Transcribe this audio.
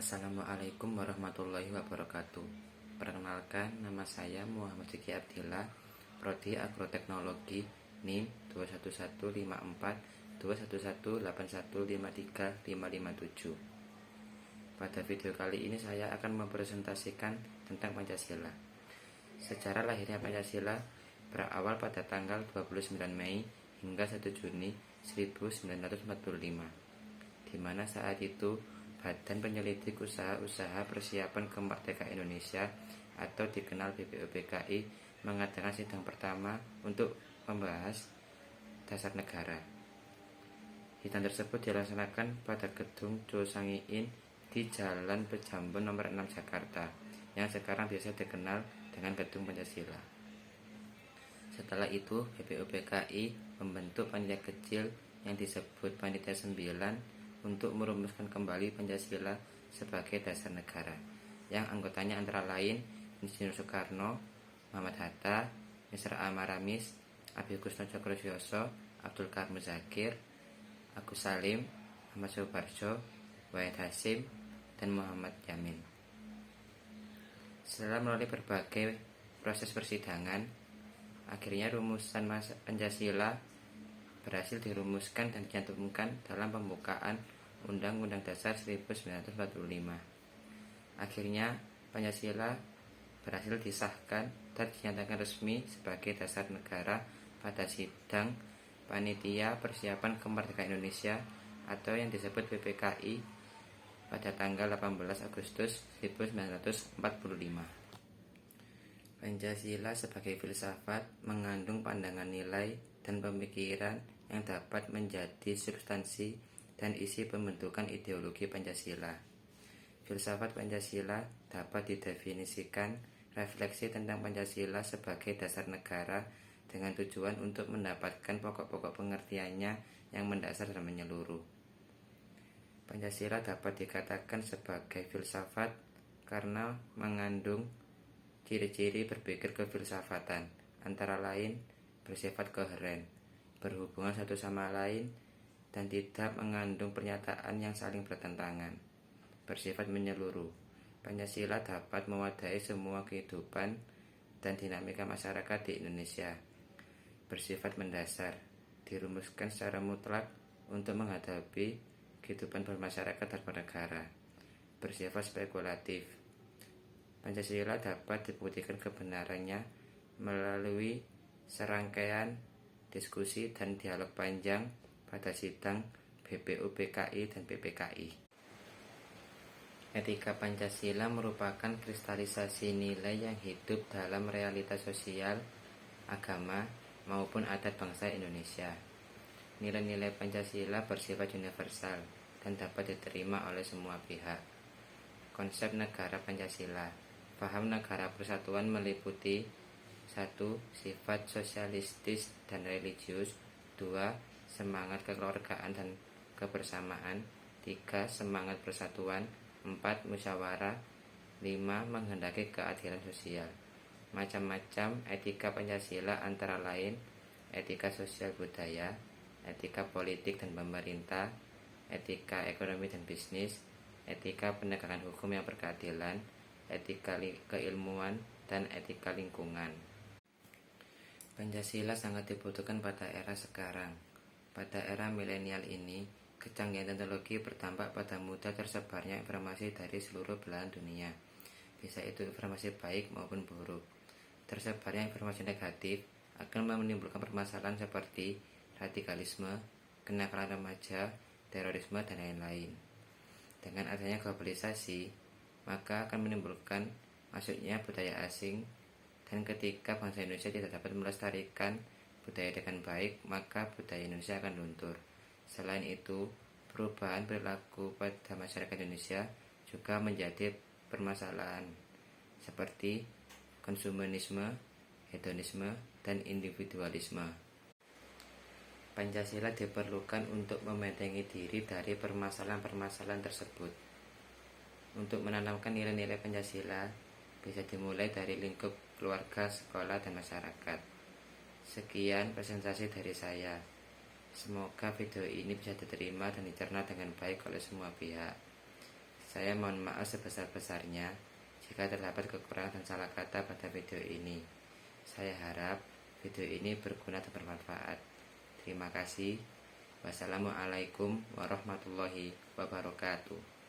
Assalamualaikum warahmatullahi wabarakatuh. Perkenalkan, nama saya Muhammad Ziki Abdillah, Prodi Agroteknologi, NIM 211542118153557. Pada video kali ini saya akan mempresentasikan tentang Pancasila. Sejarah lahirnya Pancasila berawal pada tanggal 29 Mei hingga 1 Juni 1945, di mana saat itu Badan Penyelidik Usaha-Usaha Persiapan Kemerdekaan Indonesia atau dikenal BPUPKI mengadakan sidang pertama untuk membahas dasar negara. Sidang tersebut dilaksanakan pada gedung Jo Sangiin di Jalan Pejambon nomor 6 Jakarta, yang sekarang biasa dikenal dengan Gedung Pancasila. Setelah itu, BPUPKI membentuk panitia kecil yang disebut Panitia 9 untuk merumuskan kembali Pancasila sebagai dasar negara, yang anggotanya antara lain Insinyur Soekarno, Muhammad Hatta, Mr. Amar Ramis, Abhigusno Tjokrosyoso, Abdul Karim Zakir, Agus Salim, Ahmad Subarjo, Wahid Hasyim, dan Muhammad Yamin. Setelah melalui berbagai proses persidangan, akhirnya rumusan Pancasila berhasil dirumuskan dan dicantumkan dalam pembukaan Undang-Undang Dasar 1945. Akhirnya Pancasila berhasil disahkan dan dinyatakan resmi sebagai dasar negara pada sidang Panitia Persiapan Kemerdekaan Indonesia atau yang disebut PPKI pada tanggal 18 Agustus 1945. Pancasila sebagai filsafat mengandung pandangan nilai dan pemikiran yang dapat menjadi substansi dan isi pembentukan ideologi Pancasila. Filsafat Pancasila dapat didefinisikan refleksi tentang Pancasila sebagai dasar negara dengan tujuan untuk mendapatkan pokok-pokok pengertiannya yang mendasar dan menyeluruh. Pancasila dapat dikatakan sebagai filsafat karena mengandung ciri-ciri berpikir kefilsafatan, antara lain bersifat koheren, berhubungan satu sama lain, dan tidak mengandung pernyataan yang saling bertentangan. Bersifat menyeluruh, Pancasila dapat mewadahi semua kehidupan dan dinamika masyarakat di Indonesia. Bersifat mendasar, dirumuskan secara mutlak untuk menghadapi kehidupan bermasyarakat dan bernegara. Bersifat spekulatif, Pancasila dapat dibuktikan kebenarannya melalui serangkaian diskusi dan dialog panjang pada sidang BPUPKI dan PPKI. Etika Pancasila merupakan kristalisasi nilai yang hidup dalam realitas sosial, agama, maupun adat bangsa Indonesia. Nilai-nilai Pancasila bersifat universal dan dapat diterima oleh semua pihak. Konsep negara Pancasila. Paham negara persatuan meliputi 1. Sifat sosialistis dan religius. 2. Semangat kekeluargaan dan kebersamaan. 3. Semangat persatuan. 4. Musyawarah. 5. Menghendaki keadilan sosial. Macam-macam etika Pancasila antara lain etika sosial budaya, etika politik dan pemerintah, etika ekonomi dan bisnis, etika penegakan hukum yang berkeadilan, etika keilmuan, dan etika lingkungan. Pancasila sangat dibutuhkan pada era sekarang. Pada era milenial ini, kecanggihan teknologi berdampak pada mudah tersebarnya informasi dari seluruh belahan dunia. Bisa itu informasi baik maupun buruk. Tersebarnya informasi negatif akan menimbulkan permasalahan seperti radikalisme, kenakalan remaja, terorisme, dan lain-lain. Dengan adanya globalisasi, maka akan menimbulkan masuknya budaya asing, dan ketika bangsa Indonesia tidak dapat melestarikan budaya dengan baik, maka budaya Indonesia akan luntur. Selain itu, perubahan perilaku pada masyarakat Indonesia juga menjadi permasalahan, seperti konsumenisme, hedonisme, dan individualisme. Pancasila diperlukan untuk membentengi diri dari permasalahan-permasalahan tersebut. Untuk menanamkan nilai-nilai Pancasila bisa dimulai dari lingkup keluarga, sekolah, dan masyarakat. Sekian presentasi dari saya. Semoga video ini bisa diterima dan dicerna dengan baik oleh semua pihak. Saya mohon maaf sebesar-besarnya jika terdapat kekurangan dan salah kata pada video ini. Saya harap video ini berguna dan bermanfaat. Terima kasih. Wassalamualaikum warahmatullahi wabarakatuh.